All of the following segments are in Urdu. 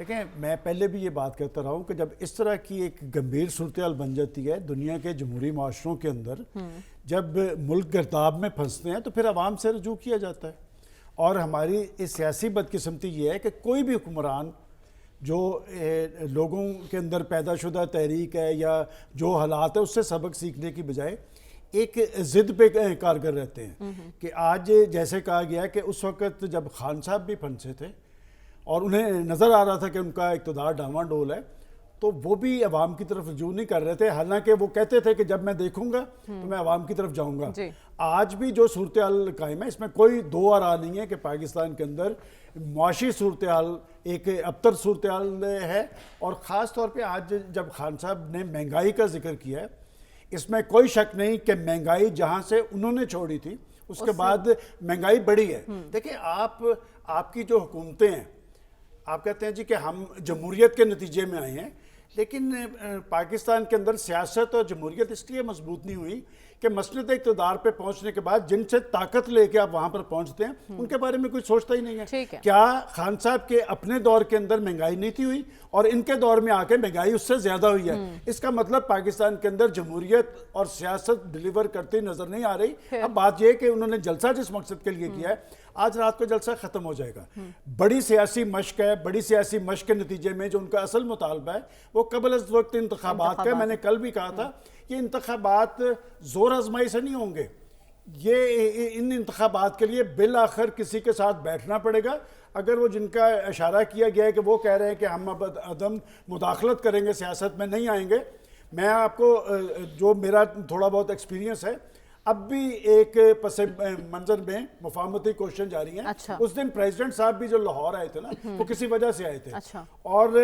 دیکھیں میں پہلے بھی یہ بات کرتا رہا ہوں کہ جب اس طرح کی ایک گمبھیر صورتحال بن جاتی ہے دنیا کے جمہوری معاشروں کے اندر، جب ملک گرداب میں پھنستے ہیں تو پھر عوام سے رجوع کیا جاتا ہے. اور ہماری اس سیاسی بدقسمتی یہ ہے کہ کوئی بھی حکمران جو لوگوں کے اندر پیدا شدہ تحریک ہے یا جو حالات ہے اس سے سبق سیکھنے کی بجائے ایک ضد پہ کارگر رہتے ہیں. کہ آج جیسے کہا گیا کہ اس وقت جب خان صاحب بھی پھنسے تھے اور انہیں نظر آ رہا تھا کہ ان کا اقتدار ڈاواں ڈول ہے تو وہ بھی عوام کی طرف رجوع نہیں کر رہے تھے، حالانکہ وہ کہتے تھے کہ جب میں دیکھوں گا تو میں عوام کی طرف جاؤں گا. آج بھی جو صورتحال قائم ہے اس میں کوئی دو آرا نہیں ہے کہ پاکستان کے اندر معاشی صورتحال ایک ابتر صورتحال ہے. اور خاص طور پہ آج جب خان صاحب نے مہنگائی کا ذکر کیا ہے، اس میں کوئی شک نہیں کہ مہنگائی جہاں سے انہوں نے چھوڑی تھی اس کے بعد مہنگائی بڑھی ہے. دیکھیں آپ کی جو حکومتیں ہیں، آپ کہتے ہیں جی کہ ہم جمہوریت کے نتیجے میں آئے ہیں، لیکن پاکستان کے اندر سیاست اور جمہوریت اس لیے مضبوط نہیں ہوئی کہ مسند اقتدار پہ پہنچنے کے بعد جن سے طاقت لے کے آپ وہاں پر پہنچتے ہیں ان کے بارے میں کوئی سوچتا ہی نہیں ہے. کیا خان صاحب کے اپنے دور کے اندر مہنگائی نہیں تھی ہوئی اور ان کے دور میں آ کے مہنگائی اس سے زیادہ ہوئی ہے؟ اس کا مطلب پاکستان کے اندر جمہوریت اور سیاست ڈیلیور کرتی نظر نہیں آ رہی. اب بات یہ کہ انہوں نے جلسہ جس مقصد کے لیے کیا ہے، آج رات کو جلسہ ختم ہو جائے گا. بڑی سیاسی مشق ہے، بڑی سیاسی مشق کے نتیجے میں جو ان کا اصل مطالبہ ہے وہ قبل از وقت انتخابات کا. میں نے کل بھی کہا تھا کہ انتخابات زور آزمائی سے نہیں ہوں گے. یہ ان انتخابات کے لیے بالآخر کسی کے ساتھ بیٹھنا پڑے گا. اگر وہ جن کا اشارہ کیا گیا ہے کہ وہ کہہ رہے ہیں کہ ہم اب عدم مداخلت کریں گے، سیاست میں نہیں آئیں گے، میں آپ کو جو میرا تھوڑا بہت ایکسپیرینس ہے، اب بھی ایک پس منظر میں مفاہمتی کوششیں جاری ہیں. اس دن پریزیڈنٹ صاحب بھی جو لاہور آئے تھے نا وہ کسی وجہ سے آئے تھے. اور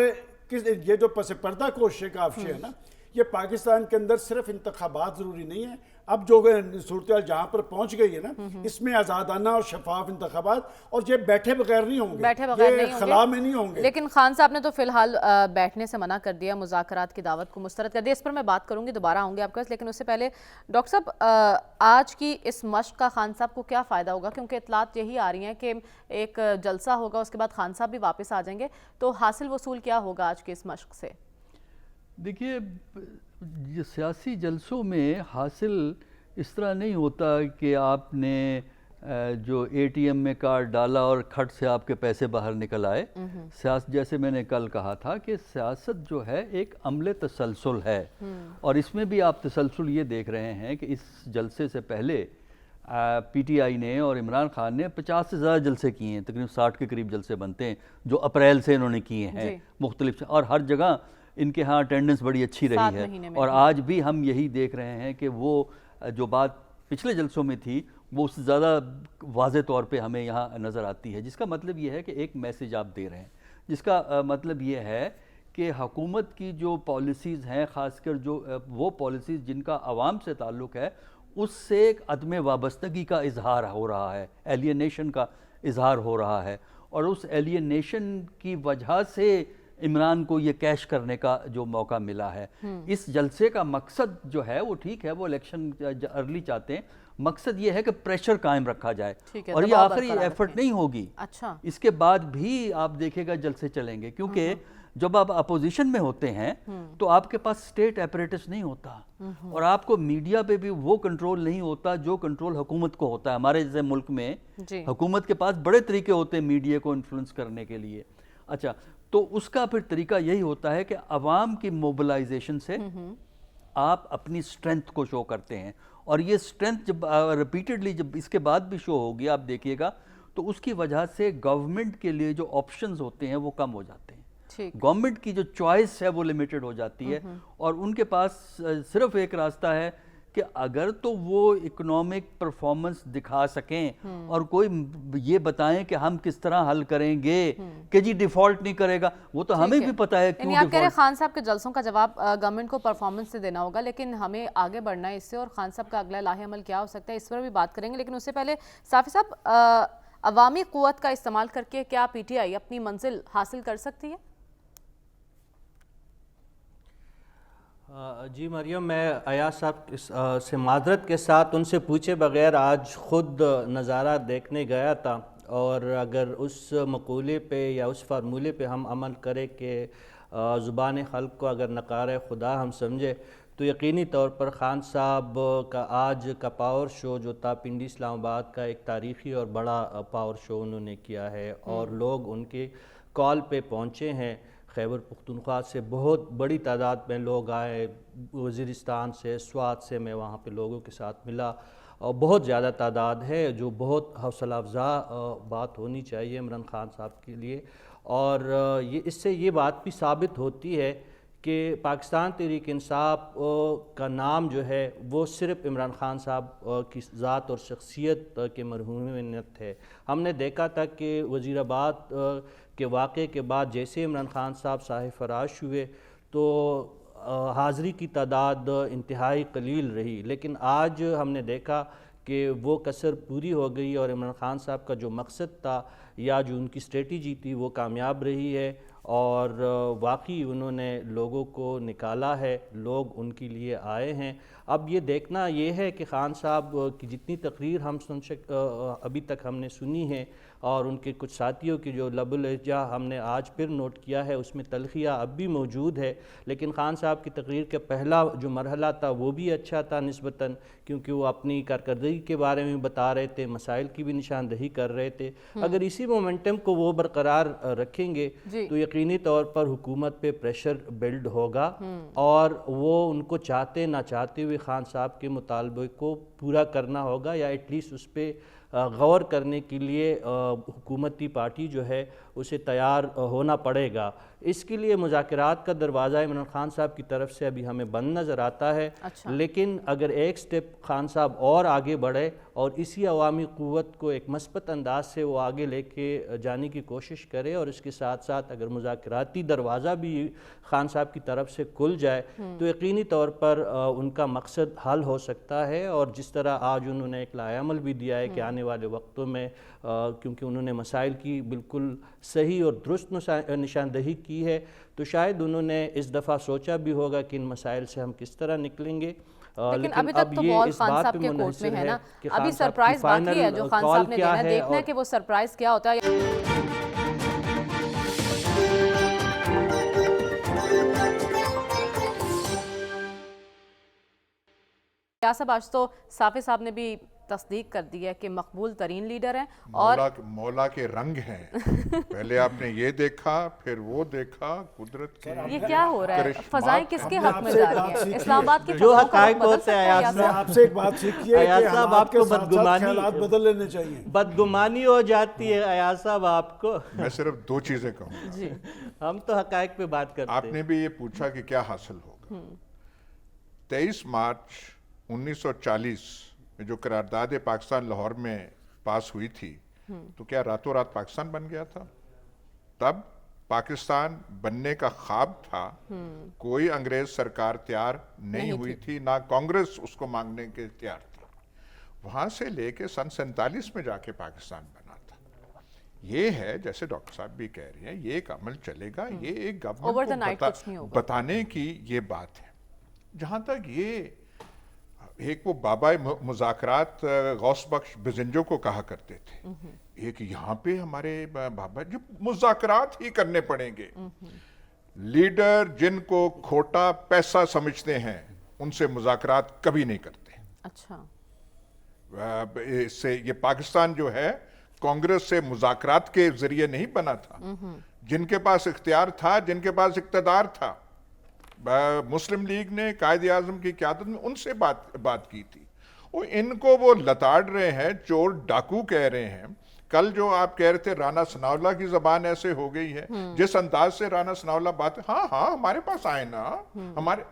یہ جو پس پردہ کوششیں کا افشے ہے نا، یہ پاکستان کے اندر صرف انتخابات ضروری نہیں ہے. اب جو صورتحال جہاں پر پہنچ گئی ہے نا، اس میں آزادانہ اور شفاف انتخابات، اور یہ بیٹھے بغیر نہیں ہوں گے، یہ خلا میں نہیں ہوں گے. لیکن خان صاحب نے تو فی الحال بیٹھنے سے منع کر دیا، مذاکرات کی دعوت کو مسترد کر دیا. اس پر میں بات کروں گی، دوبارہ آؤں گی آپ کے پاس، لیکن اس سے پہلے ڈاکٹر صاحب آج کی اس مشق کا خان صاحب کو کیا فائدہ ہوگا؟ کیونکہ اطلاعات یہی آ رہی ہیں کہ ایک جلسہ ہوگا، اس کے بعد خان صاحب بھی واپس آ جائیں گے، تو حاصل وصول کیا ہوگا آج کے اس مشق سے؟ دیکھیے، یہ سیاسی جلسوں میں حاصل اس طرح نہیں ہوتا کہ آپ نے جو اے ٹی ایم میں کارڈ ڈالا اور کھٹ سے آپ کے پیسے باہر نکل آئے. جیسے میں نے کل کہا تھا کہ سیاست جو ہے ایک عمل تسلسل ہے، اور اس میں بھی آپ تسلسل یہ دیکھ رہے ہیں کہ اس جلسے سے پہلے پی ٹی آئی نے اور عمران خان نے 50 سے زیادہ جلسے کیے ہیں، تقریباً 60 کے قریب جلسے بنتے ہیں جو اپریل سے انہوں نے کیے ہیں مختلف، اور ہر جگہ ان کے ہاں اٹینڈنس بڑی اچھی رہی ہے. اور آج بھی ہم یہی دیکھ رہے ہیں کہ وہ جو بات پچھلے جلسوں میں تھی وہ اس سے زیادہ واضح طور پہ ہمیں یہاں نظر آتی ہے، جس کا مطلب یہ ہے کہ ایک میسیج آپ دے رہے ہیں، جس کا مطلب یہ ہے کہ حکومت کی جو پالیسیز ہیں، خاص کر جو وہ پالیسیز جن کا عوام سے تعلق ہے، اس سے ایک عدم وابستگی کا اظہار ہو رہا ہے، ایلینیشن کا اظہار ہو رہا ہے. اور اس ایلینیشن کی وجہ سے عمران کو یہ کیش کرنے کا جو موقع ملا ہے. اس جلسے کا مقصد جو ہے وہ ٹھیک ہے، وہ الیکشن ارلی چاہتے ہیں، مقصد یہ ہے کہ پریشر قائم رکھا جائے، اور یہ آخری ایفرٹ نہیں ہوگی. اس کے بعد بھی آپ دیکھے گا جلسے چلیں گے، کیونکہ جب آپ اپوزیشن میں ہوتے ہیں تو آپ کے پاس اسٹیٹ اپریٹس نہیں ہوتا، اور آپ کو میڈیا پہ بھی وہ کنٹرول نہیں ہوتا جو کنٹرول حکومت کو ہوتا ہے. ہمارے جیسے ملک میں حکومت کے پاس بڑے طریقے ہوتے ہیں میڈیا کو انفلوئنس کرنے کے لیے. اچھا، تو اس کا پھر طریقہ یہی ہوتا ہے کہ عوام کی موبلائزیشن سے آپ اپنی سٹرینتھ کو شو کرتے ہیں، اور یہ سٹرینتھ جب ریپیٹڈلی جب اس کے بعد بھی شو ہوگی آپ دیکھیے گا تو اس کی وجہ سے گورنمنٹ کے لیے جو آپشنز ہوتے ہیں وہ کم ہو جاتے ہیں. گورنمنٹ کی جو چوائس ہے وہ لمیٹڈ ہو جاتی ہے، اور ان کے پاس صرف ایک راستہ ہے کہ اگر تو وہ اکنامک پرفارمنس دکھا سکیں اور کوئی یہ بتائیں کہ ہم کس طرح حل کریں گے کہ جی ڈیفالٹ نہیں کرے گا. وہ تو ہمیں بھی پتہ ہے کیوں آپ کہہ رہے خان صاحب کے جلسوں کا جواب گورنمنٹ کو پرفارمنس سے دینا ہوگا، لیکن ہمیں آگے بڑھنا ہے اس سے، اور خان صاحب کا اگلا لاہے عمل کیا ہو سکتا ہے اس پر بھی بات کریں گے. لیکن اس سے پہلے صافی صاحب، عوامی قوت کا استعمال کر کے کیا پی ٹی آئی اپنی منزل حاصل کر سکتی ہے؟ جی مریم، میں ایاز صاحب سے معذرت کے ساتھ ان سے پوچھے بغیر آج خود نظارہ دیکھنے گیا تھا اور اگر اس مقولے پہ یا اس فارمولے پہ ہم عمل کریں کہ زبان خلق کو اگر نقار خدا ہم سمجھے تو یقینی طور پر خان صاحب کا آج کا پاور شو جو تھا پنڈی اسلام آباد کا ایک تاریخی اور بڑا پاور شو انہوں نے کیا ہے، اور لوگ ان کے کال پہ پہنچے ہیں۔ خیبر پختونخوا سے بہت بڑی تعداد میں لوگ آئے، وزیرستان سے، سوات سے میں وہاں پہ لوگوں کے ساتھ ملا، اور بہت زیادہ تعداد ہے، جو بہت حوصلہ افزا بات ہونی چاہیے عمران خان صاحب کے لیے۔ اور اس سے یہ بات بھی ثابت ہوتی ہے کہ پاکستان تحریک انصاف کا نام جو ہے وہ صرف عمران خان صاحب کی ذات اور شخصیت کے مرہونیت ہے۔ ہم نے دیکھا تھا کہ وزیر آباد کے واقعے کے بعد جیسے عمران خان صاحب صاحب فراش ہوئے تو حاضری کی تعداد انتہائی قلیل رہی، لیکن آج ہم نے دیکھا کہ وہ کسر پوری ہو گئی، اور عمران خان صاحب کا جو مقصد تھا یا جو ان کی اسٹریٹجی تھی وہ کامیاب رہی ہے، اور واقعی انہوں نے لوگوں کو نکالا ہے، لوگ ان کے لیے آئے ہیں۔ اب یہ دیکھنا یہ ہے کہ خان صاحب کی جتنی تقریر ہم ابھی تک ہم نے سنی ہے، اور ان کے کچھ ساتھیوں کی جو لب لہجہ ہم نے آج پھر نوٹ کیا ہے، اس میں تلخیہ اب بھی موجود ہے، لیکن خان صاحب کی تقریر کا پہلا جو مرحلہ تھا وہ بھی اچھا تھا نسبتاً، کیونکہ وہ اپنی کارکردگی کے بارے میں بتا رہے تھے، مسائل کی بھی نشاندہی کر رہے تھے۔ اگر اسی مومنٹم کو وہ برقرار رکھیں گے تو یقینی طور پر حکومت پہ پریشر بلڈ ہوگا، اور وہ ان کو چاہتے نہ چاہتے ہوئے خان صاحب کے مطالبے کو پورا کرنا ہوگا، یا ایٹ لیسٹ اس پہ غور کرنے کے لیے حکومتی پارٹی جو ہے اسے تیار ہونا پڑے گا۔ اس کے لیے مذاکرات کا دروازہ عمران خان صاحب کی طرف سے ابھی ہمیں بند نظر آتا ہے، لیکن اگر ایک سٹیپ خان صاحب اور آگے بڑھے اور اسی عوامی قوت کو ایک مثبت انداز سے وہ آگے لے کے جانے کی کوشش کرے، اور اس کے ساتھ ساتھ اگر مذاکراتی دروازہ بھی خان صاحب کی طرف سے کھل جائے تو یقینی طور پر ان کا مقصد حل ہو سکتا ہے۔ اور جس طرح آج انہوں نے ایک لائحہ عمل بھی دیا ہے کہ آنے والے وقتوں میں، کیونکہ انہوں نے مسائل کی بالکل صحیح اور درست نشاندہی کی ہے، تو شاید انہوں نے اس دفعہ سوچا بھی ہوگا کہ ان مسائل سے ہم کس طرح نکلیں گے۔ لیکن ابھی تک تو بال خان صاحب کے کورٹ میں ہے نا، ابھی سرپرائز باقی ہے جو خان صاحب نے دینا ہے، دیکھنا ہے کہ وہ سرپرائز کیا ہوتا ہے۔ ریاست آج تو صافی صاحب نے بھی تصدیق کر دی ہے کہ مقبول ترین لیڈر ہیں، اور مولا کے رنگ ہیں۔ پہلے آپ نے یہ دیکھا، پھر وہ دیکھا، قدرت کی یہ کیا ہو رہا ہے؟ فضائیں کس کے حق میں جا رہی ہیں؟ اسلام آباد کی جو فضاؤں کا حقائق بدل ہوتے سکتا ہیں ہے؟ میں آپ سے ایک بات سیکھی ہے ایاز کہ صاحب حالات آپ کو کے ساتھ ساتھ خیالات بدل لینے چاہیے۔ بدگمانی ہو جاتی ہے ایاز صاحب آپ کو۔ میں صرف دو چیزیں کہوں گا۔ جی ہم تو حقائق پہ بات کرتے ہیں۔ آپ نے بھی یہ پوچھا کہ کیا حاصل ہوگا۔ 23 مارچ 1940 میں جو قرارداد پاکستان لاہور میں پاس ہوئی تھی، تو کیا راتوں رات پاکستان بن گیا تھا؟ تب پاکستان بننے کا خواب تھا، کوئی انگریز سرکار تیار نہیں ہوئی تھی، نہ کانگریس اس کو مانگنے کے تیار تھی۔ وہاں سے لے کے سن 47 میں جا کے پاکستان بنا تھا۔ یہ ہے جیسے ڈاکٹر صاحب بھی کہہ رہی ہیں، یہ ایک عمل چلے گا، یہ ایک گورنمنٹ کو بتانے کی یہ بات ہے۔ جہاں تک یہ ایک وہ بابا مذاکرات غوث بخش بزنجو کو کہا کرتے تھے، ایک یہاں پہ ہمارے بابا جو مذاکرات ہی کرنے پڑیں گے۔ لیڈر جن کو کھوٹا پیسہ سمجھتے ہیں ان سے مذاکرات کبھی نہیں کرتے۔ اچھا، اس سے یہ پاکستان جو ہے کانگریس سے مذاکرات کے ذریعے نہیں بنا تھا۔ جن کے پاس اختیار تھا، جن کے پاس اقتدار تھا، مسلم لیگ نے قائد اعظم کی قیادت میں ان سے بات کی تھی۔ ان کو وہ لتاڑ رہے ہیں، چور ڈاکو کہہ رہے ہیں۔ کل جو آپ کہہ رہے تھے رانا ثناءاللہ کی زبان ایسے ہو گئی ہے، جس انداز سے رانا ثناءاللہ بات، ہاں ہمارے پاس آئے نا،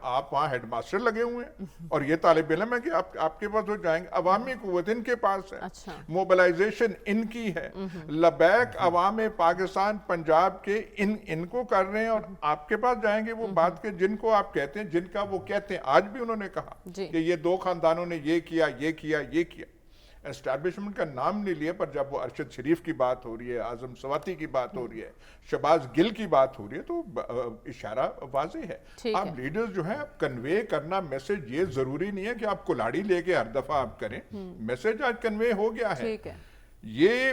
آپ وہاں ہیڈ ماسٹر لگے ہوئے ہیں، اور یہ طالب علم ہے کہ آپ کے پاس ہو جائیں گے۔ عوامی قوت ان کے پاس ہے، موبلائزیشن ان کی ہے، لبیک عوام پاکستان پنجاب کے ان کو کر رہے ہیں، اور آپ کے پاس جائیں گے وہ بات کے جن کو آپ کہتے ہیں، جن کا وہ کہتے ہیں۔ آج بھی انہوں نے کہا کہ یہ دو خاندانوں نے یہ کیا، یہ کیا، یہ کیا۔ اسٹیبلشمنٹ کا نام نہیں لیا، پر جب وہ ارشد شریف کی بات ہو رہی ہے، اعظم سواتی کی بات ہو رہی ہے، شہباز گل کی بات ہو رہی ہے، تو اشارہ واضح ہے۔ آپ لیڈرز جو ہیں کنوے کرنا میسج، یہ ضروری نہیں ہے کہ آپ کلاڑی لے کے ہر دفعہ آپ کریں، میسج آج کنوے ہو گیا ہے۔ یہ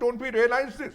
don't we realize this?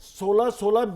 16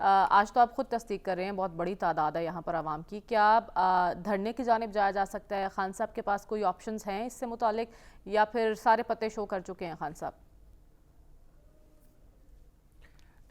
آج تو آپ خود تصدیق کر رہے ہیں بہت بڑی تعداد ہے یہاں پر عوام کی، کیا دھرنے کی جانب جایا جا سکتا ہے؟ خان صاحب کے پاس کوئی آپشنز ہیں اس سے متعلق یا پھر سارے پتے شو کر چکے ہیں خان صاحب؟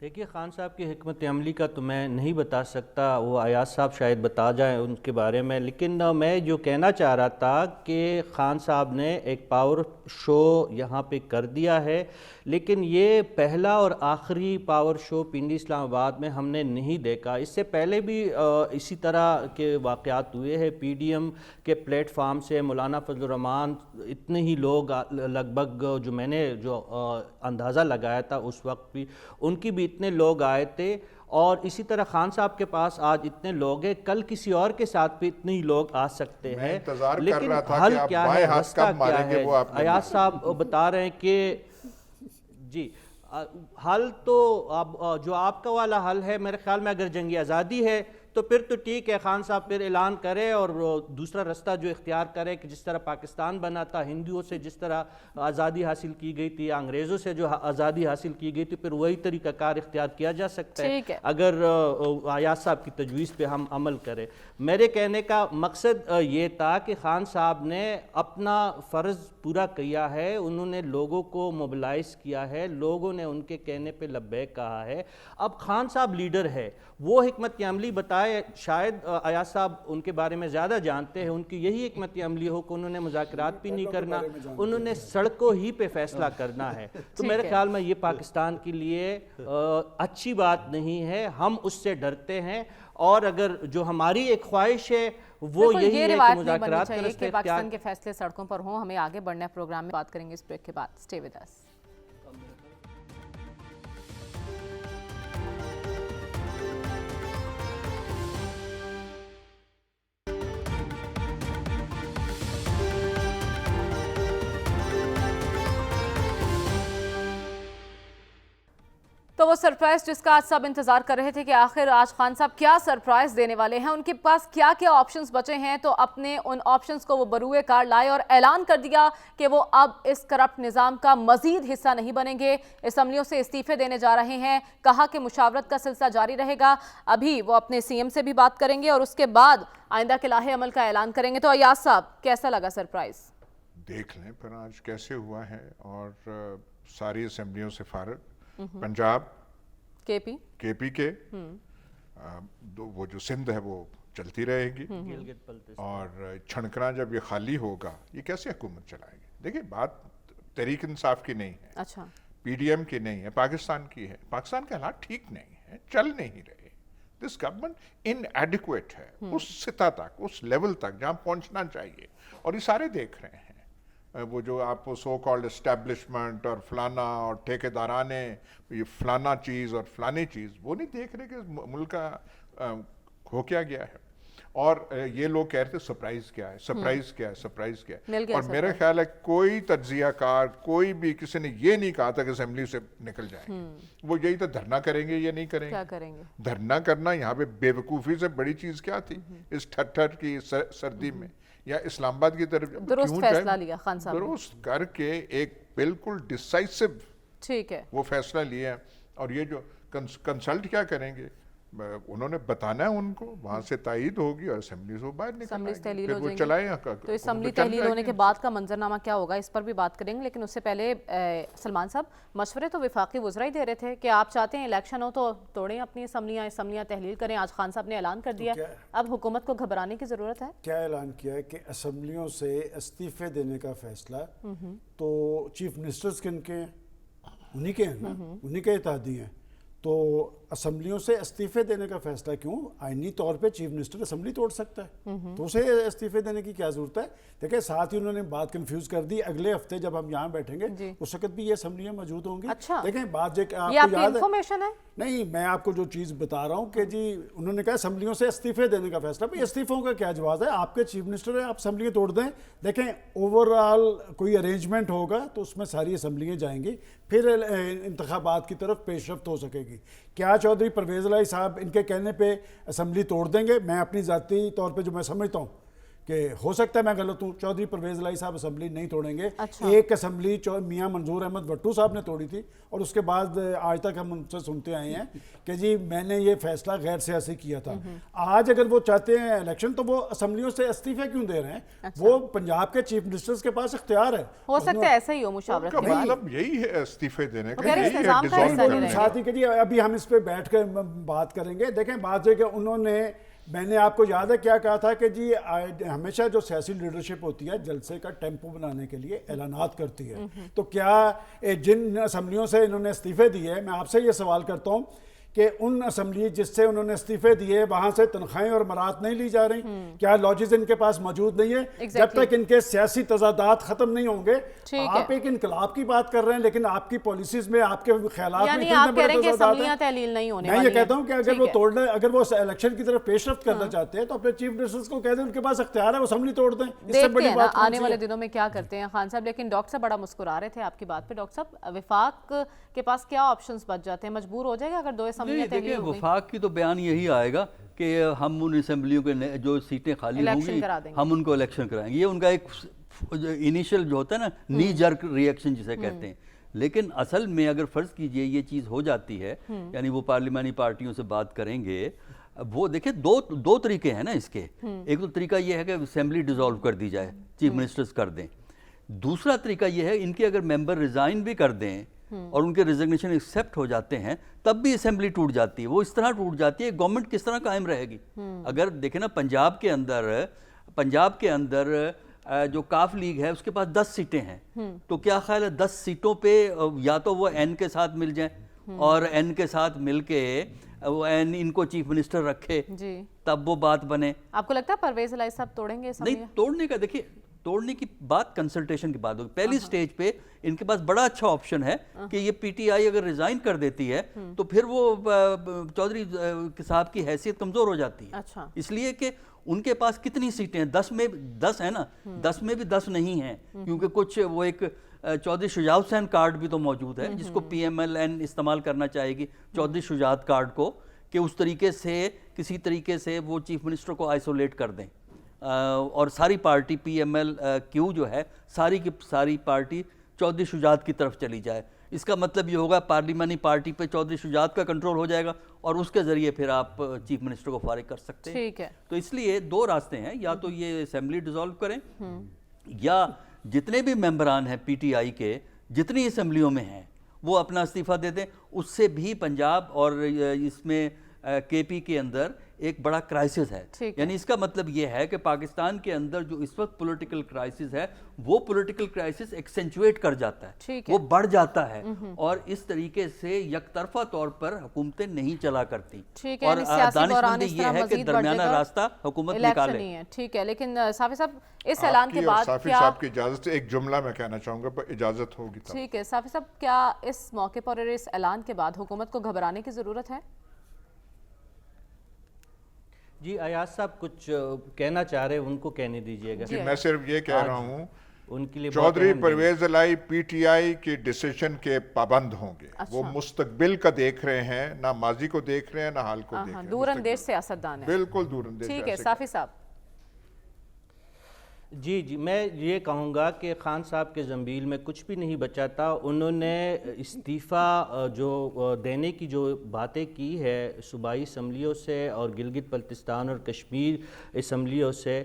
دیکھیے خان صاحب کی حکمت عملی کا تو میں نہیں بتا سکتا، وہ ایاز صاحب شاید بتا جائیں ان کے بارے میں، لیکن میں جو کہنا چاہ رہا تھا کہ خان صاحب نے ایک پاور شو یہاں پہ کر دیا ہے، لیکن یہ پہلا اور آخری پاور شو پنڈی اسلام آباد میں ہم نے نہیں دیکھا۔ اس سے پہلے بھی اسی طرح کے واقعات ہوئے ہیں۔ پی ڈی ایم کے پلیٹ فارم سے مولانا فضل الرحمان اتنے ہی لوگ لگ بھگ جو میں نے جو اندازہ لگایا تھا اس وقت بھی ان کی بھی اتنے لوگ آئے تھے، اور اسی طرح خان صاحب کے پاس آج اتنے لوگ ہیں، کل کسی اور کے ساتھ بھی اتنے ہی لوگ آ سکتے ہیں۔ لیکن حل کیا ہے، رستہ کیا ہے؟ ایاز صاحب بتا رہے ہیں کہ جی حل تو جو آپ کا والا حل ہے میرے خیال میں اگر جنگ آزادی ہے تو پھر تو ٹھیک ہے، خان صاحب پھر اعلان کرے اور دوسرا رستہ جو اختیار کرے کہ جس طرح پاکستان بنا تھا، ہندوؤں سے جس طرح آزادی حاصل کی گئی تھی، انگریزوں سے جو آزادی حاصل کی گئی تھی، پھر وہی طریقہ کار اختیار کیا جا سکتا ہے اگر ایاز صاحب کی تجویز پہ ہم عمل کریں۔ میرے کہنے کا مقصد یہ تھا کہ خان صاحب نے اپنا فرض پورا کیا ہے، انہوں نے لوگوں کو موبلائز کیا ہے، لوگوں نے ان کے کہنے پہ لبیک کہا ہے۔ اب خان صاحب لیڈر ہے، وہ حکمت عملی بتائے، شاید ایاز صاحب ان کے بارے میں زیادہ جانتے ہیں، ان کی یہی حکمت عملی ہو کہ انہوں نے مذاکرات بھی نہیں کرنا، انہوں نے سڑکوں ہی پہ فیصلہ کرنا ہے۔ تو میرے خیال میں یہ پاکستان کے لیے اچھی بات نہیں ہے، ہم اس سے ڈرتے ہیں، اور اگر جو ہماری ایک خواہش ہے وہ یہی ہے کہ مذاکرات کا رستہ اختیار۔ پاکستان کے فیصلے سڑکوں پر ہوں۔ ہمیں آگے بڑھنا ہے، پروگرام میں بات کریں گے اس بریک کے بعد۔ Stay with us. تو وہ سرپرائز جس کا آج سب انتظار کر رہے تھے کہ آخر آج خان صاحب کیا سرپرائز دینے والے ہیں، ان کے پاس کیا کیا آپشنز بچے ہیں، تو اپنے ان آپشنز کو وہ بروئے کار لائے اور اعلان کر دیا کہ وہ اب اس کرپٹ نظام کا مزید حصہ نہیں بنیں گے، اسمبلیوں سے استعفے دینے جا رہے ہیں، کہا کہ مشاورت کا سلسلہ جاری رہے گا۔ ابھی وہ اپنے سی ایم سے بھی بات کریں گے اور اس کے بعد آئندہ کے لاہے عمل کا اعلان کریں گے۔ تو ایاز صاحب کیسا لگا سرپرائز؟ دیکھ لیں پھر آج کیسے ہوا ہے، اور ساری اسمبلیوں سے فارغ، پنجاب کے پی کے وہ جو سندھ ہے وہ چلتی رہے گی، اور چھنکنا جب یہ خالی ہوگا یہ کیسے حکومت چلائے گی؟ دیکھیں بات تحریک انصاف کی نہیں ہے، اچھا پی ڈی ایم کی نہیں ہے، پاکستان کی ہے۔ پاکستان کے حالات ٹھیک نہیں ہیں، چل نہیں رہے، دس گورنمنٹ ان ایڈیکویٹ ہے اس سطح تک، اس لیول تک جہاں پہنچنا چاہیے، اور یہ سارے دیکھ رہے ہیں۔ وہ جو آپ سو کالڈ اسٹیبلشمنٹ اور فلانا اور ٹھیکیدارانے یہ فلانا چیز اور فلانی چیز، وہ نہیں دیکھ رہے کہ ملک کا ہو کیا گیا ہے۔ اور یہ لوگ کہہ رہے تھے سرپرائز کیا ہے، سرپرائز کیا ہے، سرپرائز کیا ہے، اور میرا خیال ہے کوئی تجزیہ کار، کوئی بھی کسی نے یہ نہیں کہا تھا کہ اسمبلی سے نکل جائیں گے، وہ یہی تو دھرنا کریں گے یا نہیں کریں گے۔ دھرنا کرنا یہاں پہ بے وقوفی سے بڑی چیز کیا تھی اس ٹھٹھر کی سردی میں، یا اسلام آباد کی طرف درست فیصلہ لیا خان صاحب، درست کر کے ایک بالکل ڈیسائسو ٹھیک ہے وہ فیصلہ لیا۔ اور یہ جو کنسلٹ کیا کریں گے، انہوں نے بتانا ہے ان کو، وہاں سے تائید ہوگی اور اسمبلی سے باہر نکل تحلیل ہو وہ جائیں چلائیں۔ تو اسمبلی تحلیل ہونے کے بعد کا منظرنامہ کیا ہوگا اس پر بھی بات کریں گے، لیکن اس سے پہلے سلمان صاحب مشورے تو وفاقی وزراء ہی دے رہے تھے کہ آپ چاہتے ہیں الیکشن ہو تو توڑیں اپنی اسمبلیاں تحلیل کریں۔ آج خان صاحب نے اعلان کر دیا، اب حکومت کو گھبرانے کی ضرورت ہے؟ کیا اعلان کیا ہے کہ اسمبلیوں سے استعفے دینے کا فیصلہ تو چیف منسٹرز کن کے ہیں، انہی کے ہیں نا، انہی کے اتحادی ہیں، تو اسمبلیوں سے استعفے دینے کا فیصلہ کیوں؟ آئینی طور پہ چیف منسٹر اسمبلی توڑ سکتا ہے، تو اسے استعفے دینے کی کیا ضرورت ہے؟ دیکھیں ساتھ ہی انہوں نے بات کنفیوز کر دی، اگلے ہفتے جب ہم یہاں بیٹھیں گے اس وقت بھی یہ اسمبلیاں موجود ہوں گی۔ دیکھیں بات آپ کو یاد انفارمیشن ہے؟ نہیں، میں آپ کو جو چیز بتا رہا ہوں کہ جی انہوں نے کہا اسمبلیوں سے استعفے دینے کا فیصلہ، بھائی استعفوں کا کیا جواز ہے؟ آپ کے چیف منسٹر ہیں، آپ اسمبلیاں توڑ دیں۔ دیکھیں اوور آل کوئی ارینجمنٹ ہوگا تو اس میں ساری اسمبلیاں جائیں گی، پھر انتخابات کی طرف پیش رفت ہو سکے گی۔ کیا چودھری پرویز الہی صاحب ان کے کہنے پہ اسمبلی توڑ دیں گے؟ میں اپنی ذاتی طور پہ جو میں سمجھتا ہوں کہ ہو سکتا ہے میں غلط ہوں، چودھری پرویز الہی صاحب اسمبلی نہیں توڑیں گے. اچھا. ایک اسمبلی میاں منظور احمد وٹو صاحب نے توڑی تھی، اور اس کے بعد آج تک ہم ان سے سنتے آئے ہیں کہ جی میں نے یہ فیصلہ غیر سیاسی کیا تھا. آج اگر وہ چاہتے ہیں الیکشن تو وہ اسمبلیوں سے استعفے کیوں دے رہے ہیں؟ وہ پنجاب کے چیف منسٹرز کے پاس اختیار ہے. ہو سکتا ہے ایسا ہی ہو مشاورت کا کے بعد. مطلب یہی ہے استعفے دینے کا، کہہ رہے یہی ہے انتظام کا dissolve حصہ نہیں کرنے رہے. کا. ساتھ ہی کہ جی ابھی ہم اس پہ بیٹھ کے بات کریں گے. دیکھیں بات ہے کہ انہوں نے، میں نے آپ کو یاد ہے کیا کہا تھا کہ جی ہمیشہ جو سیاسی لیڈرشپ ہوتی ہے جلسے کا ٹیمپو بنانے کے لیے اعلانات کرتی ہے. تو کیا جن اسمبلیوں سے انہوں نے استعفے دیے، میں آپ سے یہ سوال کرتا ہوں کہ ان اسمبلی جس سے انہوں نے استعفے دیے وہاں سے تنخواہیں اور مرات نہیں لی جا رہی؟ کیا لاجز ان کے پاس موجود نہیں ہے؟ جب تک ان کے سیاسی تضادات ختم نہیں ہوں گے. آپ ایک انقلاب کی بات کر رہے ہیں لیکن آپ کی پالیسیز میں، آپ کے خیالات میں یعنی آپ کہہ رہے ہیں کہ اسمبلیاں تحلیل نہیں ہونے والی ہیں. میں یہ کہتا ہوں کہ اگر وہ توڑنا، اگر وہ الیکشن کی طرف پیش رفت کرنا چاہتے ہیں تو اپنے چیف منسٹرز کو کہہ دیں ان کے پاس اختیار ہے، وہ اسمبلی توڑ دیں. اس سے بڑی بات آنے والے دنوں میں کیا کرتے ہیں خان صاحب. لیکن ڈاکٹر صاحب بڑا مسکرا رہے تھے آپ کی بات پہ. ڈاکٹر صاحب وفاق کے پاس کیا آپشنز بچ جاتے ہیں؟ مجبور ہو جائے گا اگر 2 اسمبلیاں تحلیل ہو گئی؟ وفاق کی تو بیان یہی آئے گا کہ ہم ان اسمبلیوں کے جو سیٹیں خالی ہوں گی ہم ان کو الیکشن کرائیں گے. یہ ان کا ایک انیشل جو ہوتا ہے نا، نی جرک ریئیکشن جسے کہتے ہیں. لیکن اصل میں اگر فرض کیجئے یہ چیز ہو جاتی ہے، یعنی وہ پارلیمانی پارٹیوں سے بات کریں گے. وہ دیکھیں دو طریقے ہیں نا اس کے. ایک تو طریقہ یہ ہے کہ اسمبلی ڈیزالو کر دی جائے، چیف منسٹرز کر دیں. دوسرا طریقہ یہ ہے ان کے اگر ممبر ریزائن بھی کر دیں اور ان کے ریزگنیشن ایکسیپٹ ہو جاتے ہیں تب بھی اسمبلی ٹوٹ جاتی ہے. وہ اس طرح ٹوٹ جاتی ہے، گورنمنٹ کس طرح قائم رہے گی؟ اگر دیکھیں نا پنجاب کے اندر جو کاف لیگ ہے اس کے پاس 10 سیٹیں ہیں. تو کیا خیال ہے 10 سیٹوں پہ یا تو وہ این کے ساتھ مل جائیں اور این کے ساتھ مل کے وہ این ان کو چیف منسٹر رکھے تب وہ بات بنے. آپ کو لگتا ہے پرویز الہی صاحب توڑیں گے؟ نہیں توڑنے کا، دیکھیے توڑنے کی بات کنسلٹیشن کی بات ہوگی. پہلی سٹیج پہ ان کے پاس بڑا اچھا آپشن ہے کہ یہ پی ٹی آئی اگر ریزائن کر دیتی ہے تو پھر وہ چودھری صاحب کی حیثیت کمزور ہو جاتی ہے. اس لیے کہ ان کے پاس کتنی سیٹیں ہیں؟ 10 میں 10 ہیں نا، 10 میں بھی 10 نہیں ہیں کیونکہ کچھ وہ ایک چودھری شجاعت حسین کارڈ بھی تو موجود ہے جس کو پی ایم ایل این استعمال کرنا چاہے گی، چودھری شجاعت کارڈ کو، کہ اس طریقے سے کسی طریقے سے وہ چیف منسٹر کو آئسولیٹ کر دیں اور ساری party P M L Q جو ہے ساری کی ساری پارٹی چودھری شجاعت کی طرف چلی جائے. اس کا مطلب یہ ہوگا پارلیمانی پارٹی پہ چودھری شجاعت کا کنٹرول ہو جائے گا اور اس کے ذریعے پھر آپ چیف منسٹر کو فارغ کر سکتے ہیں. تو اس لیے 2 راستے ہیں، یا تو یہ اسمبلی ڈیزالو کریں یا جتنے بھی ممبران ہیں پی ٹی آئی کے جتنی اسمبلیوں میں ہیں وہ اپنا استعفیٰ دے دیں. اس سے بھی پنجاب اور اس میں کے پی کے اندر ایک بڑا کرائسس ہے. یعنی اس کا مطلب یہ ہے کہ پاکستان کے اندر جو اس وقت پولیٹیکل کرائسس ہے وہ پولیٹیکل کرائسس ایکسینچویٹ کر جاتا ہے، وہ بڑھ جاتا ہے اور اس طریقے سے یک طرفہ طور پر حکومتیں نہیں چلا کرتی. اور دانشمندی یہ ہے کہ درمیانہ راستہ حکومت نکالے. ٹھیک ہے. لیکن صافی صاحب اس اعلان کے بعد صافی صاحب کی اجازت سے ایک جملہ میں کہنا چاہوں گا، اجازت ہوگی تب. ٹھیک ہے. صافی صاحب کیا اس موقع پر اور اس اعلان کے بعد حکومت کو گھبرانے کی ضرورت ہے؟ جی ایاز صاحب کچھ کہنا چاہ رہے ہیں، ان کو کہنے دیجئے گا. جی میں صرف یہ کہہ رہا ہوں ان کے لیے چودھری پرویز الہی پی ٹی آئی کے ڈیسیشن کے پابند ہوں گے. وہ مستقبل کا دیکھ رہے ہیں، نہ ماضی کو دیکھ رہے ہیں نہ حال کو دیکھ رہے ہیں. دور اندیش سیاستدان ہے. بالکل دور اندیش. ٹھیک ہے صافی صاحب. جی میں یہ کہوں گا کہ خان صاحب کے زنبیل میں کچھ بھی نہیں بچا تھا. انہوں نے استعفیٰ جو دینے کی جو باتیں کی ہے صوبائی اسمبلیوں سے اور گلگت بلتستان اور کشمیر اسمبلیوں سے،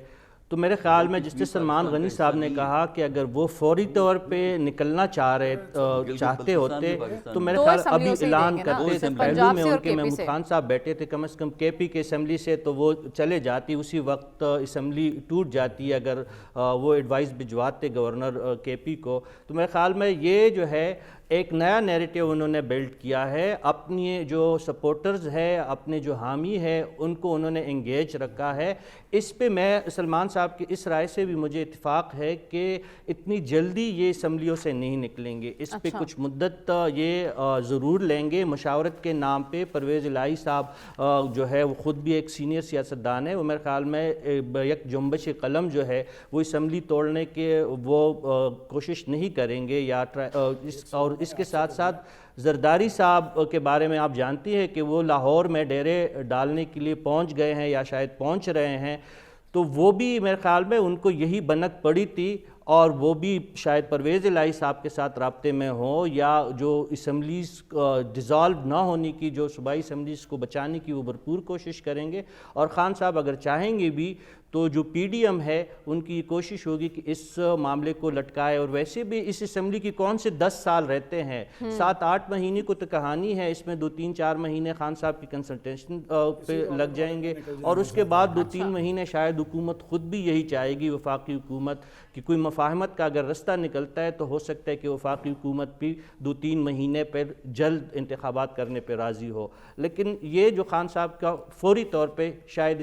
تو میرے خیال میں جسٹس سلمان غنی صاحب نے کہا کہ اگر وہ فوری طور پہ نکلنا چاہتے ہوتے تو میرے خیال ابھی اعلان کرتے تھے. پہلو میں ان کے محمود خان صاحب بیٹھے تھے، کم از کم کے پی کے اسمبلی سے، تو وہ چلے جاتی، اسی وقت اسمبلی ٹوٹ جاتی اگر وہ ایڈوائز بھجواتے گورنر کے پی کو. تو میرے خیال میں یہ جو ہے ایک نیا نیریٹیو انہوں نے بیلڈ کیا ہے. اپنی جو سپورٹرز ہے، اپنے جو حامی ہے، ان کو انہوں نے انگیج رکھا ہے. اس پہ میں سلمان صاحب کی اس رائے سے بھی مجھے اتفاق ہے کہ اتنی جلدی یہ اسمبلیوں سے نہیں نکلیں گے. اس پہ کچھ مدت یہ ضرور لیں گے. مشاورت کے نام پہ پرویز الہی صاحب جو ہے وہ خود بھی ایک سینئر سیاستدان ہے. وہ میرے خیال میں یک جنبش قلم جو ہے وہ اسمبلی توڑنے کے وہ کوشش نہیں کریں گے. اور اس کے ساتھ ساتھ زرداری صاحب کے بارے میں آپ جانتی ہیں کہ وہ لاہور میں ڈیرے ڈالنے کے لیے پہنچ گئے ہیں یا شاید پہنچ رہے ہیں. تو وہ بھی میرے خیال میں ان کو یہی بنت پڑی تھی، اور وہ بھی شاید پرویز الہی صاحب کے ساتھ رابطے میں ہوں، یا جو اسمبلیز ڈیزالو نہ ہونے کی، جو صوبائی اسمبلیز کو بچانے کی وہ بھرپور کوشش کریں گے، اور خان صاحب اگر چاہیں گے بھی تو جو پی ڈی ایم ہے ان کی کوشش ہوگی کہ اس معاملے کو لٹکائے، اور ویسے بھی اس اسمبلی کی کون سے 10 سال رہتے ہیں، 7-8 مہینے کو تو کہانی ہے، اس میں 2-3-4 مہینے خان صاحب کی کنسلٹیشن پہ لگ جائیں گے، اور اس کے بعد 2-3 مہینے شاید حکومت خود بھی یہی چاہے گی، وفاقی حکومت، کہ کوئی مفاہمت کا اگر رستہ نکلتا ہے تو ہو سکتا ہے کہ وفاقی حکومت بھی 2-3 مہینے پر جلد انتخابات کرنے پہ راضی ہو، لیکن یہ جو خان صاحب کا فوری طور پہ شاید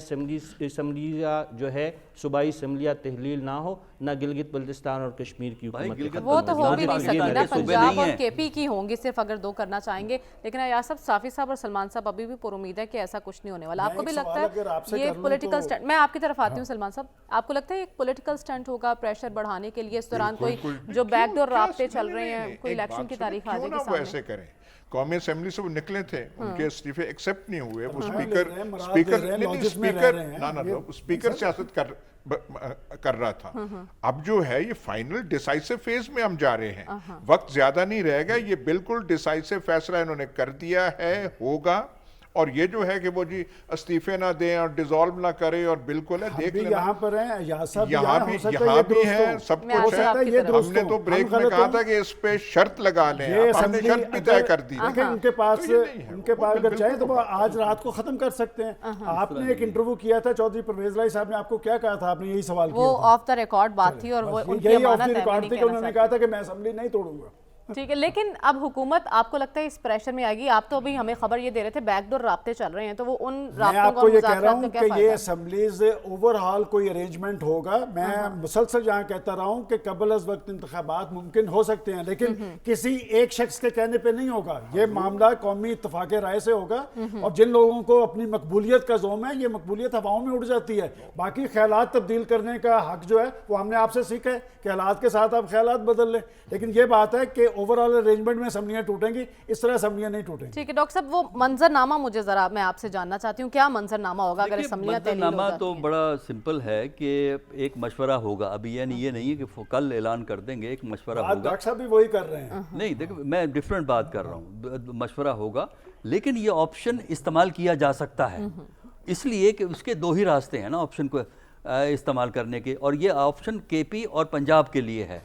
اسمبلیاں جو ہے صوبائی اسمبلیاں تحلیل نہ ہو، نہ گلگت بلتستان اور کشمیر کی حکومت ختم وہ تو ہو بھی نہیں پاکستان سکتی کے نا، صوبے پنجاب نہیں اور ہیں۔ کے پی کی ہوں گی صرف اگر 2 کرنا چاہیں گے، لیکن ایاز صاحب، صافی صاحب اور سلمان صاحب ابھی بھی پر امید ہے کہ ایسا کچھ نہیں ہونے والا۔ آپ کو بھی لگتا ہے یہ پولیٹیکل سٹنٹ، میں آپ کی طرف آتی ہوں سلمان صاحب، آپ کو لگتا ہے ایک پولیٹیکل سٹنٹ ہوگا پریشر بڑھانے کے لیے، اس دوران کوئی جو بیک ڈور رابطے چل رہے ہیں، کوئی الیکشن کی تاریخ آ جائے گی وہ ایسے سامنے؟ کریں، قومی اسمبلی سے وہ نکلے تھے، ان کے استعفے ایکسیپٹ نہیں ہوئے، وہ اسپیکر سیاست کر رہا تھا۔ اب جو ہے یہ فائنل ڈیسائسو فیز میں ہم جا رہے ہیں، وقت زیادہ نہیں رہے گا، یہ بالکل ڈیسائسو فیصلہ انہوں نے کر دیا ہے، ہوگا، اور یہ جو ہے کہ وہ جی استعفے نہ دیں اور ڈیزالو نہ کرے، اور بالکل ہے دیکھ لینا یہاں پر ہیں، یہاں بھی ہے، سب کچھ ہے۔ ہم نے تو بریک میں کہا تھا کہ اس پہ شرط لگا لیں، ہم نے شرط بھی طے کر دی۔ ان کے پاس اگر چاہیں تو وہ آج رات کو ختم کر سکتے ہیں۔ آپ نے ایک انٹرویو کیا تھا چودھری پرویز الہی صاحب نے، آپ کو کیا کہا تھا؟ آپ نے یہی سوال کیا وہ آف دا ریکارڈ بات تھی، اور وہ ان کی یہی آف امانت دی ہے، ریکارڈ تھی کہ انہوں نے کہا تھا کہ میں اسمبلی نہیں توڑوں گا۔ ٹھیک ہے، لیکن اب حکومت آپ کو لگتا ہے اس پریشر میں آئے گی؟ آپ تو ابھی ہمیں خبر یہ دے رہے تھے بیک ڈور رابطے چل رہے ہیں، تو وہ ان میں رابطوں آپ کو کو یہ کہہ رہا مذاکرات ہوں کا کیا کہ یہ فائدہ؟ اسمبلیز اوور ہال کوئی ارینجمنٹ ہوگا۔ میں مسلسل جہاں کہتا رہا ہوں کہ قبل از وقت انتخابات ممکن ہو سکتے ہیں، لیکن کسی ایک شخص کے کہنے پہ نہیں ہوگا، یہ معاملہ قومی اتفاق رائے سے ہوگا، اور جن لوگوں کو اپنی مقبولیت کا زوم ہے، یہ مقبولیت ہواؤں میں اڑ جاتی ہے، باقی خیالات تبدیل کرنے کا حق جو ہے وہ ہم نے آپ سے سیکھا ہے کہ حالات کے ساتھ آپ خیالات بدل لیں، لیکن یہ بات ہے کہ اوور آل ارینجمنٹ میں اسمبلیاں ٹوٹیں گی، اس طرح اسمبلیاں نہیں ٹوٹیں گی۔ ٹھیک ہے ڈاکٹر صاحب، وہ منظر نامہ مجھے ذرا میں آپ سے جاننا چاہتی ہوں، کیا منظر نامہ ہوگا اگر اسمبلیاں تحلیل ہو منظر نامہ جاتی تو ہیں؟ بڑا سمپل ہے کہ ایک مشورہ ہوگا، ابھی یعنی یہ نہیں ہے کہ کل اعلان کر دیں گے، ایک مشورہ ہوگا۔ ڈاکٹر صاحب بھی وہی کر رہے ہیں۔ نہیں دیکھو، میں ڈیفرنٹ بات کر رہا ہوں، مشورہ ہوگا، لیکن یہ آپشن استعمال کیا جا سکتا ہے، اس لیے کہ اس کے 2 ہی راستے ہیں نا آپشن کو استعمال کرنے کے، اور یہ آپشن کے پی اور پنجاب کے لیے ہے،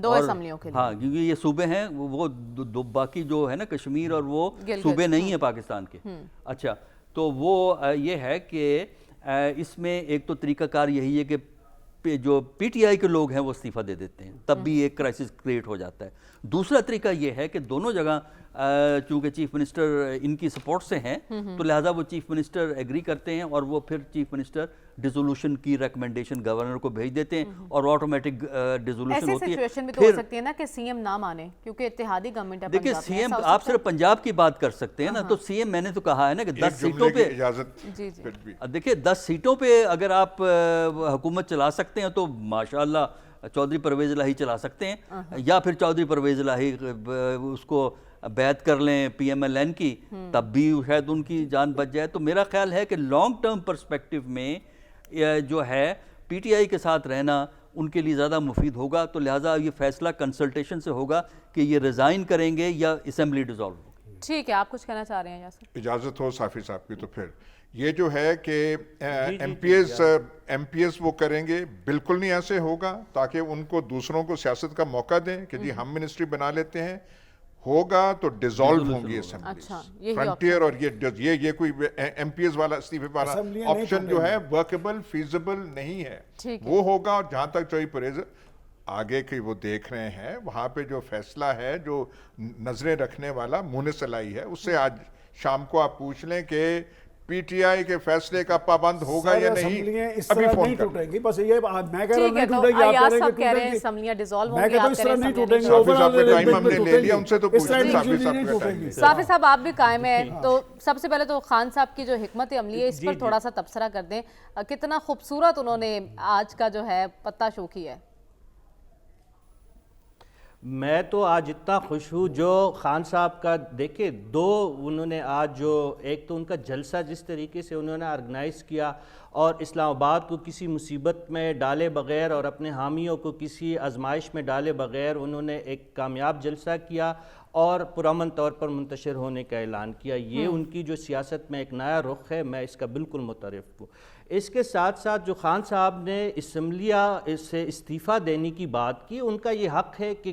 2 اسمبلیوں کے لیے۔ ہاں، کیونکہ یہ صوبے ہیں، وہ باقی جو ہے نا کشمیر اور وہ صوبے نہیں ہیں پاکستان کے۔ اچھا، تو وہ یہ ہے کہ اس میں ایک تو طریقہ کار یہی ہے کہ جو پی ٹی آئی کے لوگ ہیں وہ استعفیٰ دے دیتے ہیں، تب بھی ایک کرائسس کریٹ ہو جاتا ہے۔ دوسرا طریقہ یہ ہے کہ دونوں جگہ چونکہ چیف منسٹر ان کی سپورٹ سے ہیں، تو لہٰذا وہ چیف منسٹر ایگری کرتے ہیں، اور وہ پھر چیف منسٹر ڈیزولوشن کی ریکمنڈیشن گورنر کو بھیج دیتے ہیں، اور آٹومیٹک ڈیزولوشن ایسی ہوتی ہے۔ سچویشن بھی تو ہو سکتی ہے نا کہ سی ایم نہ مانے، کیونکہ اتحادی گورنمنٹ ہے دیکھیں، پنجاب سی میں، ایم ایسا ہو آپ سکتا صرف پنجاب کی بات کر سکتے ہیں نا، تو سی ایم میں نے تو کہا ہے نا کہ 10 سیٹوں پہ، جی جی، دیکھیں 10 سیٹوں پہ اگر آپ حکومت چلا سکتے ہیں تو ماشاءاللہ چودھری پرویز الہی چلا سکتے ہیں، یا پھر چودھری پرویز الہی اس کو بیعت کر لیں پی ایم ایل این کی، تب بھی شاید ان کی جان بچ جائے۔ تو میرا خیال ہے کہ لانگ ٹرم پرسپیکٹیو میں جو ہے پی ٹی آئی کے ساتھ رہنا ان کے لیے زیادہ مفید ہوگا، تو لہٰذا یہ فیصلہ کنسلٹیشن سے ہوگا کہ یہ ریزائن کریں گے یا اسمبلی ڈیزالو ہوگی۔ ٹھیک ہے، آپ کچھ کہنا چاہ رہے ہیں یاسر؟ اجازت ہو صافی صاحب کی تو پھر یہ جو ہے کہ ایم پی ایس وہ کریں گے، بالکل نہیں ایسے ہوگا، تاکہ ان کو دوسروں کو سیاست کا موقع دیں کہ جی ہم منسٹری بنا لیتے ہیں، ہوگا تو ڈیزالو ہوں گی اسمبلی فرنٹیئر، اور یہ کوئی ایم پی ایس والا استعفے والا آپشن جو ہے ورکیبل فیزیبل نہیں ہے، وہ ہوگا۔ اور جہاں تک چودھری پرویز آگے کی وہ دیکھ رہے ہیں، وہاں پہ جو فیصلہ ہے جو نظریں رکھنے والا منہ سلائی ہے، اس سے آج شام کو آپ پوچھ لیں کہ پی ٹی آئی کے فیصلے کا پابند ہوگا یا نہیں، ابھی فون کر ٹوٹیں گی، بس یہ میں کہہ رہا ہوں ٹھیک ہے، تو ایاز صاحب کہہ رہے ہیں اسمبلیاں ڈیزالو ہوں گی، آپ کہہ رہے ہیں ٹوٹیں گی، صافی صاحب کے ٹائم ہم نے لے لیا، ان سے تو پوچھ لیں صافی صاحب کا ٹائم۔ صافی صاحب آپ بھی قائم ہیں، تو سب سے پہلے تو خان صاحب کی جو حکمت عملی ہے اس پر تھوڑا سا تبصرہ کر دیں، کتنا خوبصورت انہوں نے آج کا جو ہے پتہ شو کیا ہے۔ میں تو آج اتنا خوش ہوں جو خان صاحب کا دیکھیں انہوں نے آج جو ایک تو ان کا جلسہ جس طریقے سے انہوں نے آرگنائز کیا اور اسلام آباد کو کسی مصیبت میں ڈالے بغیر اور اپنے حامیوں کو کسی آزمائش میں ڈالے بغیر انہوں نے ایک کامیاب جلسہ کیا اور پرامن طور پر منتشر ہونے کا اعلان کیا. یہ ان کی جو سیاست میں ایک نیا رخ ہے، میں اس کا بالکل مترف ہوں. اس کے ساتھ ساتھ جو خان صاحب نے اسمبلیہ سے استعفیٰ دینے کی بات کی، ان کا یہ حق ہے کہ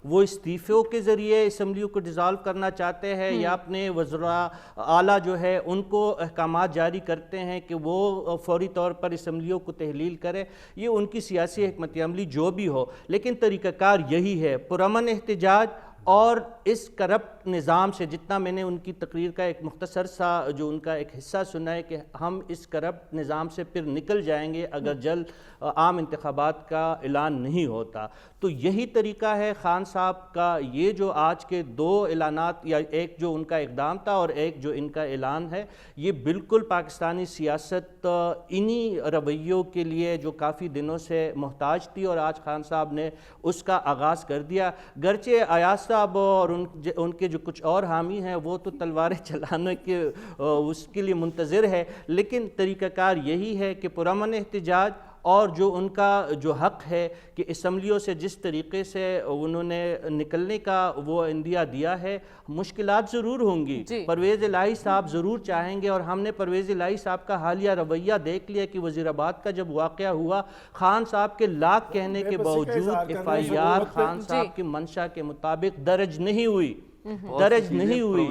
وہ استعفوں کے ذریعے اسمبلیوں کو ڈیزالو کرنا چاہتے ہیں یا اپنے وزراء اعلیٰ جو ہے ان کو احکامات جاری کرتے ہیں کہ وہ فوری طور پر اسمبلیوں کو تحلیل کرے. یہ ان کی سیاسی حکمت عملی جو بھی ہو، لیکن طریقہ کار یہی ہے، پرامن احتجاج اور اس کرپٹ نظام سے. جتنا میں نے ان کی تقریر کا ایک مختصر سا جو ان کا ایک حصہ سنا ہے کہ ہم اس کرپٹ نظام سے پھر نکل جائیں گے اگر جلد عام انتخابات کا اعلان نہیں ہوتا. تو یہی طریقہ ہے خان صاحب کا. یہ جو آج کے 2 اعلانات، یا ایک جو ان کا اقدام تھا اور ایک جو ان کا اعلان ہے، یہ بالکل پاکستانی سیاست انہی رویوں کے لیے جو کافی دنوں سے محتاج تھی، اور آج خان صاحب نے اس کا آغاز کر دیا. گرچہ ایاز صاحب اور ان کے جو کچھ اور حامی ہیں وہ تو تلواریں چلانے کے اس کے لیے منتظر ہے، لیکن طریقہ کار یہی ہے کہ پرامن احتجاج اور جو ان کا جو حق ہے کہ اسمبلیوں سے جس طریقے سے انہوں نے نکلنے کا وہ عندیہ دیا ہے. مشکلات ضرور ہوں گی، پرویز الہی صاحب ضرور چاہیں گے، اور ہم نے پرویز الہی صاحب کا حالیہ رویہ دیکھ لیا کہ وزیر آباد کا جب واقعہ ہوا، خان صاحب کے لاکھ کہنے کے باوجود FIR خان صاحب کی منشا کے مطابق درج نہیں ہوئی.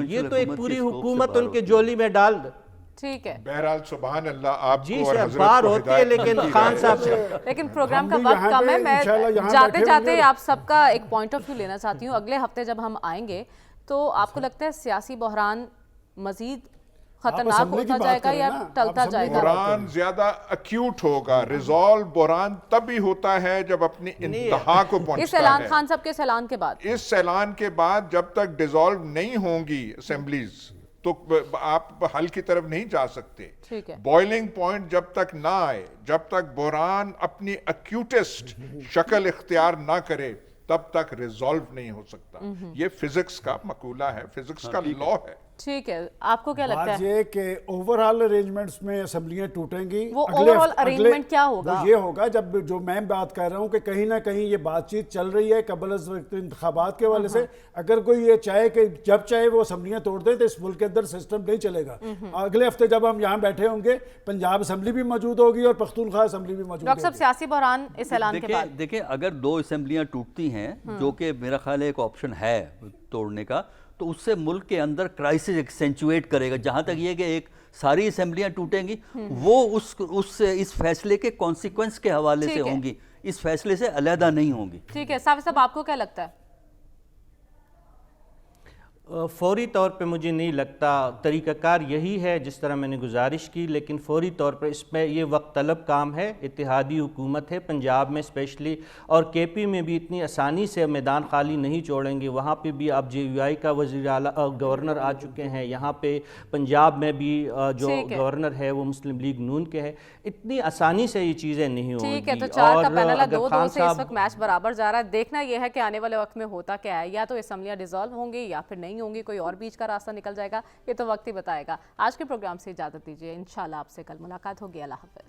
یہ تو ایک پوری حکومت ان کے جولی میں ڈال دے. ٹھیک ہے، بہرحال سبحان اللہ آپ جی کو اور سر، حضرت بار کو ہوتی ہے لیکن خان صاحب سے. لیکن پروگرام کا وقت کم ہے. میں جاتے جاتے آپ سب کا ایک پوائنٹ آف ویو لینا چاہتی ہوں. اگلے ہفتے جب ہم آئیں گے تو آپ کو لگتا ہے سیاسی بحران مزید خطرناک ہوتا جائے گا یا ٹلتا جائے گا؟ بحران زیادہ ایکیوٹ ہوگا. ریزالو بحران تب ہی ہوتا ہے جب اپنی انتہا کو اس پہنچتا اعلان ہے. خان صاحب کے اعلان کے بعد، اس اعلان کے بعد جب تک ڈیزالو نہیں ہوں گی اسمبلیز تو آپ حل کی طرف نہیں جا سکتے. ٹھیک ہے، بوائلنگ پوائنٹ جب تک نہ آئے، جب تک بحران اپنی ایکیوٹسٹ شکل اختیار نہ کرے، تب تک ریزالو نہیں ہو سکتا. یہ فزکس کا مقولہ ہے، فزکس کا لا ہے. ٹھیک ہے. آپ کو کیا لگتا بات ہے یہ کہ اوورآل ارینجمنٹس میں اسمبلیاں ٹوٹیں گی. وہ اوورآل ارینجمنٹ کیا ہوگا؟ وہ یہ ہوگا جب جو میں بات کر رہا ہوں کہ کہیں نہ کہیں یہ بات چیت چل رہی ہے قبل از وقت انتخابات کے حوالے سے. اگر کوئی یہ چاہے کہ جب چاہے وہ اسمبلیاں توڑ دیں تو اس ملک کے اندر سسٹم نہیں چلے گا. اگلے ہفتے جب ہم یہاں بیٹھے ہوں گے پنجاب اسمبلی بھی موجود ہوگی اور پختونخوا اسمبلی بھی موجود ہوگی. ڈاکٹر صاحب، سیاسی بحران اس اعلان کے بعد دیکھیں اگر 2 اسمبلیاں ٹوٹتی ہیں، جو کہ میرا خیال ہے ایک آپشن ہے توڑنے کا، تو اس سے ملک کے اندر کرائسس ایکسینچویٹ کرے گا. جہاں تک یہ کہ ایک ساری اسمبلیاں ٹوٹیں گی، وہ اس فیصلے کے کانسیکوینس کے حوالے سے ہوں گی، اس فیصلے سے علیحدہ نہیں ہوں گی. ٹھیک ہے. صافی صاحب، آپ کو کیا لگتا ہے؟ فوری طور پہ مجھے نہیں لگتا. طریقہ کار یہی ہے جس طرح میں نے گزارش کی، لیکن فوری طور پر اس میں یہ وقت طلب کام ہے. اتحادی حکومت ہے پنجاب میں اسپیشلی، اور KP میں بھی اتنی آسانی سے میدان خالی نہیں چھوڑیں گے. وہاں پہ بھی اب JUI کا وزیر اعلیٰ گورنر آ چکے ہیں. یہاں پہ پنجاب میں بھی جو گورنر ہے وہ مسلم لیگ نون کے ہے. اتنی آسانی سے یہ چیزیں نہیں ہوں گی. ٹھیک ہے، تو 4 کا پینل ہے، 2-2 سے اس وقت میچ برابر جا رہا ہے. دیکھنا یہ ہے کہ آنے والے وقت میں ہوتا کیا ہے. یا تو اسمبلیاں ڈیزالو ہوں گی یا پھر نہیں ہوں گی، کوئی اور بیچ کا راستہ نکل جائے گا. یہ تو وقت ہی بتائے گا. آج کے پروگرام سے اجازت دیجیے. انشاءاللہ آپ سے کل ملاقات ہوگی. اللہ حافظ.